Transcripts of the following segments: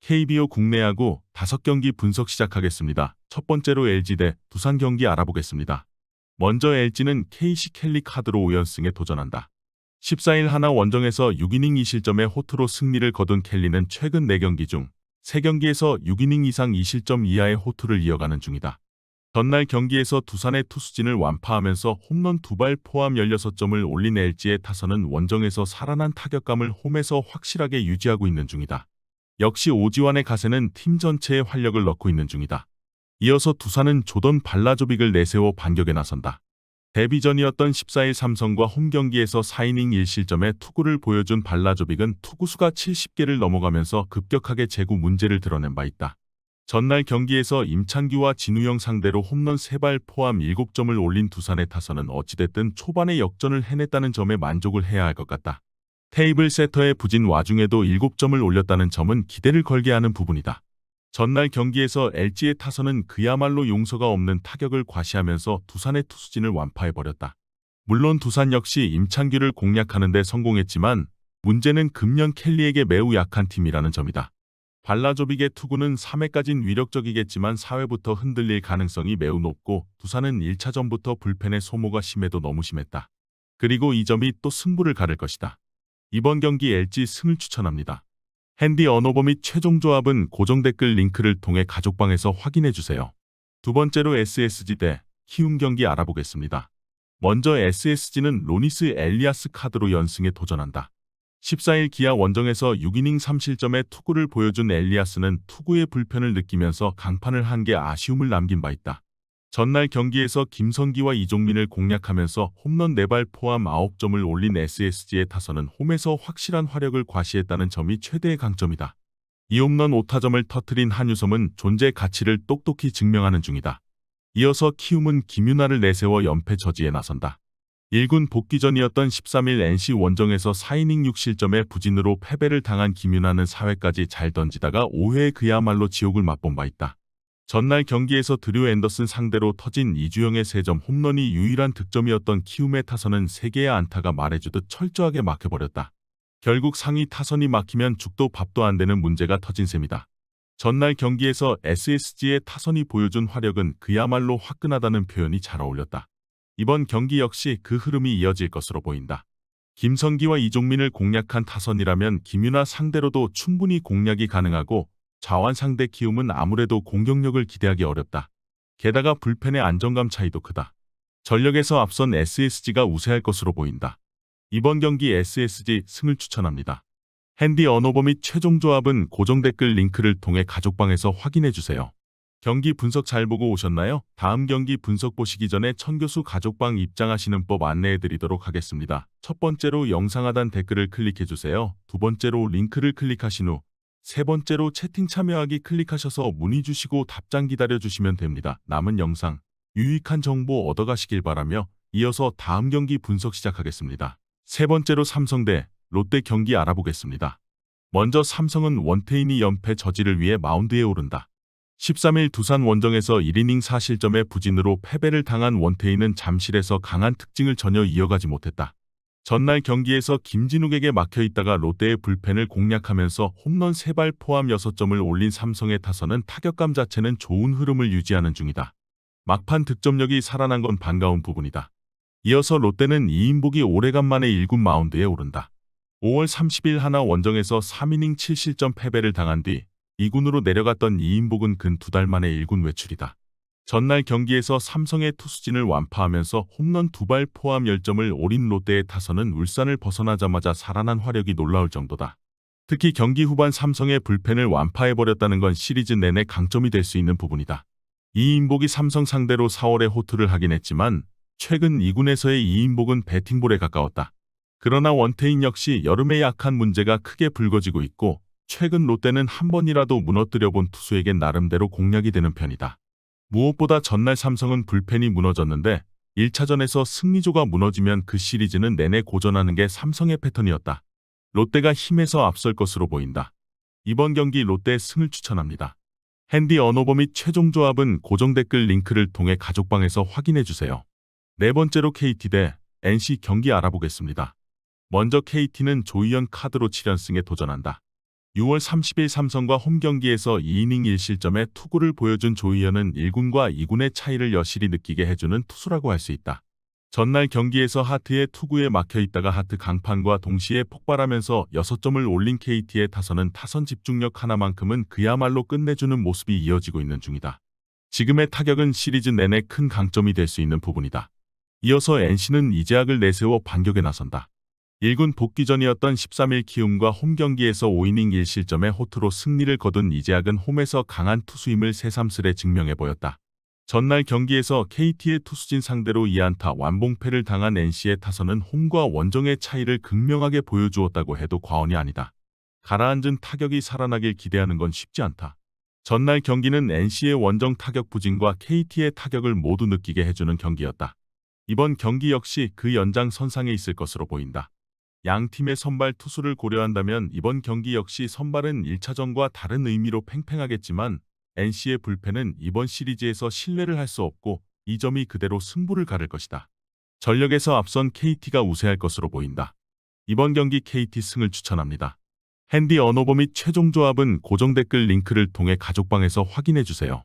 KBO 국내야구 5경기 분석 시작하겠습니다. 첫 번째로 LG 대 두산 경기 알아보겠습니다. 먼저 LG는 KC 켈리 카드로 5연승에 도전한다. 14일 하나 원정에서 6이닝 2실점의 호투로 승리를 거둔 켈리는 최근 4경기 중 3경기에서 6이닝 이상 2실점 이하의 호투를 이어가는 중이다. 전날 경기에서 두산의 투수진을 완파하면서 홈런 2발 포함 16점을 올린 LG의 타선은 원정에서 살아난 타격감을 홈에서 확실하게 유지하고 있는 중이다. 역시 오지환의 가세는 팀 전체에 활력을 넣고 있는 중이다. 이어서 두산은 조던 발라조빅을 내세워 반격에 나선다. 데뷔전이었던 14일 삼성과 홈경기에서 4이닝 1실점의 투구를 보여준 발라조빅은 투구수가 70개를 넘어가면서 급격하게 제구 문제를 드러낸 바 있다. 전날 경기에서 임창규와 진우영 상대로 홈런 3발 포함 7점을 올린 두산의 타선은 어찌됐든 초반에 역전을 해냈다는 점에 만족을 해야 할 것 같다. 테이블 세터의 부진 와중에도 7점을 올렸다는 점은 기대를 걸게 하는 부분이다. 전날 경기에서 LG의 타선은 그야말로 용서가 없는 타격을 과시하면서 두산의 투수진을 완파해버렸다. 물론 두산 역시 임창규를 공략하는 데 성공했지만 문제는 금년 켈리에게 매우 약한 팀이라는 점이다. 발라조빅의 투구는 3회까진 위력적이겠지만 4회부터 흔들릴 가능성이 매우 높고 두산은 1차전부터 불펜의 소모가 심해도 너무 심했다. 그리고 이 점이 또 승부를 가를 것이다. 이번 경기 LG 승을 추천합니다. 핸디 언어버 및 최종 조합은 고정 댓글 링크를 통해 가족방에서 확인해주세요. 두 번째로 SSG 대 키움 경기 알아보겠습니다. 먼저 SSG는 로니스 엘리아스 카드로 연승에 도전한다. 14일 기아 원정에서 6이닝 3실점의 투구를 보여준 엘리아스는 투구의 불편을 느끼면서 강판을 한 게 아쉬움을 남긴 바 있다. 전날 경기에서 김성기와 이종민을 공략하면서 홈런 4발 포함 9점을 올린 SSG의 타선은 홈에서 확실한 화력을 과시했다는 점이 최대의 강점이다. 이 홈런 5타점을 터뜨린 한유섬은 존재 가치를 똑똑히 증명하는 중이다. 이어서 키움은 김윤아를 내세워 연패 저지에 나선다. 1군 복귀전이었던 13일 NC 원정에서 4이닝 6실점의 부진으로 패배를 당한 김윤아는 4회까지 잘 던지다가 5회에 그야말로 지옥을 맛본 바 있다. 전날 경기에서 드류 앤더슨 상대로 터진 이주영의 3점 홈런이 유일한 득점이었던 키움의 타선은 3개의 안타가 말해주듯 철저하게 막혀버렸다. 결국 상위 타선이 막히면 죽도 밥도 안 되는 문제가 터진 셈이다. 전날 경기에서 SSG의 타선이 보여준 화력은 그야말로 화끈하다는 표현이 잘 어울렸다. 이번 경기 역시 그 흐름이 이어질 것으로 보인다. 김성기와 이종민을 공략한 타선이라면 김윤아 상대로도 충분히 공략이 가능하고 자완 상대 키움은 아무래도 공격력을 기대하기 어렵다. 게다가 불펜의 안정감 차이도 크다. 전력에서 앞선 SSG가 우세할 것으로 보인다. 이번 경기 SSG 승을 추천합니다. 핸디 언어버 및 최종 조합은 고정 댓글 링크를 통해 가족방에서 확인해주세요. 경기 분석 잘 보고 오셨나요? 다음 경기 분석 보시기 전에 천교수 가족방 입장하시는 법 안내해드리도록 하겠습니다. 첫 번째로 영상 하단 댓글을 클릭해주세요. 두 번째로 링크를 클릭하신 후 세 번째로 채팅 참여하기 클릭하셔서 문의 주시고 답장 기다려주시면 됩니다. 남은 영상 유익한 정보 얻어가시길 바라며 이어서 다음 경기 분석 시작하겠습니다. 세 번째로 삼성 대 롯데 경기 알아보겠습니다. 먼저 삼성은 원태인이 연패 저지를 위해 마운드에 오른다. 13일 두산 원정에서 1이닝 4실점의 부진으로 패배를 당한 원태인은 잠실에서 강한 특징을 전혀 이어가지 못했다. 전날 경기에서 김진욱에게 막혀있다가 롯데의 불펜을 공략하면서 홈런 3발 포함 6점을 올린 삼성의 타선은 타격감 자체는 좋은 흐름을 유지하는 중이다. 막판 득점력이 살아난 건 반가운 부분이다. 이어서 롯데는 이인복이 오래간만에 1군 마운드에 오른다. 5월 30일 하나 원정에서 3이닝 7실점 패배를 당한 뒤 2군으로 내려갔던 이인복은 근 2달 만에 1군 외출이다. 전날 경기에서 삼성의 투수진을 완파하면서 홈런 2발 포함 10점을 올린 롯데의 타선은 울산을 벗어나자마자 살아난 화력이 놀라울 정도다. 특히 경기 후반 삼성의 불펜을 완파해버렸다는 건 시리즈 내내 강점이 될 수 있는 부분이다. 이인복이 삼성 상대로 4월에 호투를 하긴 했지만 최근 2군에서의 이인복은 배팅볼에 가까웠다. 그러나 원태인 역시 여름에 약한 문제가 크게 불거지고 있고 최근 롯데는 한 번이라도 무너뜨려본 투수에겐 나름대로 공략이 되는 편이다. 무엇보다 전날 삼성은 불펜이 무너졌는데 1차전에서 승리조가 무너지면 그 시리즈는 내내 고전하는 게 삼성의 패턴이었다. 롯데가 힘에서 앞설 것으로 보인다. 이번 경기 롯데의 승을 추천합니다. 핸디 언어버 및 최종 조합은 고정 댓글 링크를 통해 가족방에서 확인해주세요. 네 번째로 KT 대 NC 경기 알아보겠습니다. 먼저 KT는 조이현 카드로 7연승에 도전한다. 6월 30일 삼성과 홈 경기에서 2이닝 1실점의 투구를 보여준 조희연은 1군과 2군의 차이를 여실히 느끼게 해주는 투수라고 할 수 있다. 전날 경기에서 하트의 투구에 막혀있다가 하트 강판과 동시에 폭발하면서 6점을 올린 KT의 타선은 타선 집중력 하나만큼은 그야말로 끝내주는 모습이 이어지고 있는 중이다. 지금의 타격은 시리즈 내내 큰 강점이 될 수 있는 부분이다. 이어서 NC는 이재학을 내세워 반격에 나선다. 1군 복귀전이었던 13일 키움과 홈 경기에서 5이닝 1실점의 호투로 승리를 거둔 이재학은 홈에서 강한 투수임을 새삼스레 증명해 보였다. 전날 경기에서 KT의 투수진 상대로 2안타 완봉패를 당한 NC의 타선은 홈과 원정의 차이를 극명하게 보여주었다고 해도 과언이 아니다. 가라앉은 타격이 살아나길 기대하는 건 쉽지 않다. 전날 경기는 NC의 원정 타격 부진과 KT의 타격을 모두 느끼게 해주는 경기였다. 이번 경기 역시 그 연장선상에 있을 것으로 보인다. 양 팀의 선발 투수를 고려한다면 이번 경기 역시 선발은 1차전과 다른 의미로 팽팽하겠지만 NC의 불펜은 이번 시리즈에서 신뢰를 할 수 없고 이 점이 그대로 승부를 가를 것이다. 전력에서 앞선 KT가 우세할 것으로 보인다. 이번 경기 KT 승을 추천합니다. 핸디 언어버 및 최종 조합은 고정 댓글 링크를 통해 가족방에서 확인해주세요.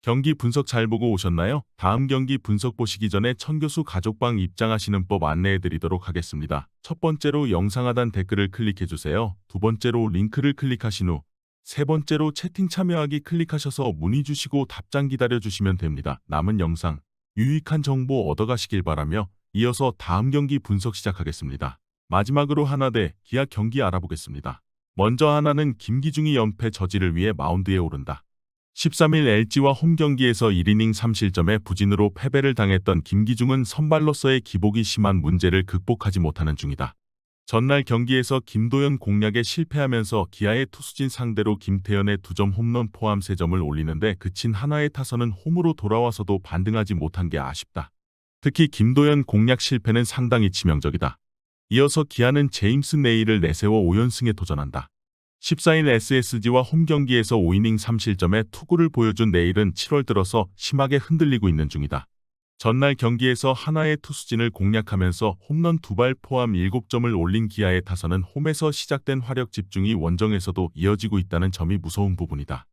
경기 분석 잘 보고 오셨나요? 다음 경기 분석 보시기 전에 천교수 가족방 입장하시는 법 안내해드리도록 하겠습니다. 첫 번째로 영상 하단 댓글을 클릭해주세요. 두 번째로 링크를 클릭하신 후 세 번째로 채팅 참여하기 클릭하셔서 문의 주시고 답장 기다려주시면 됩니다. 남은 영상 유익한 정보 얻어가시길 바라며 이어서 다음 경기 분석 시작하겠습니다. 마지막으로 하나 대 기아 경기 알아보겠습니다. 먼저 하나는 김기중이 연패 저지를 위해 마운드에 오른다. 13일 LG와 홈 경기에서 1이닝 3실점의 부진으로 패배를 당했던 김기중은 선발로서의 기복이 심한 문제를 극복하지 못하는 중이다. 전날 경기에서 김도현 공략에 실패하면서 기아의 투수진 상대로 김태현의 2점 홈런 포함 3점을 올리는데 그친 한화의 타선은 홈으로 돌아와서도 반등하지 못한 게 아쉽다. 특히 김도현 공략 실패는 상당히 치명적이다. 이어서 기아는 제임스 네일을 내세워 5연승에 도전한다. 14일 SSG와 홈 경기에서 5이닝 3실점의 투구를 보여준 네일은 7월 들어서 심하게 흔들리고 있는 중이다. 전날 경기에서 한화의 투수진을 공략하면서 홈런 2발 포함 7점을 올린 기아의 타선은 홈에서 시작된 화력 집중이 원정에서도 이어지고 있다는 점이 무서운 부분이다.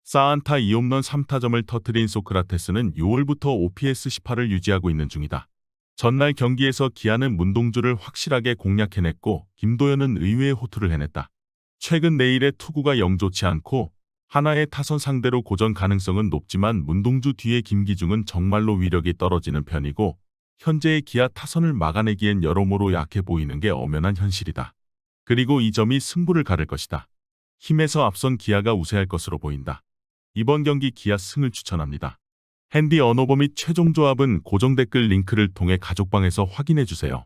4안타 2홈런 3타점을 터뜨린 소크라테스는 6월부터 OPS 18을 유지하고 있는 중이다. 전날 경기에서 기아는 문동주를 확실하게 공략해냈고 김도현은 의외의 호투를 해냈다. 최근 네일의 투구가 영 좋지 않고 하나의 타선 상대로 고전 가능성은 높지만 문동주 뒤에 김기중은 정말로 위력이 떨어지는 편이고 현재의 기아 타선을 막아내기엔 여러모로 약해 보이는 게 엄연한 현실이다. 그리고 이 점이 승부를 가를 것이다. 힘에서 앞선 기아가 우세할 것으로 보인다. 이번 경기 기아 승을 추천합니다. 핸디 언어버 및 최종 조합은 고정 댓글 링크를 통해 가족방에서 확인해주세요.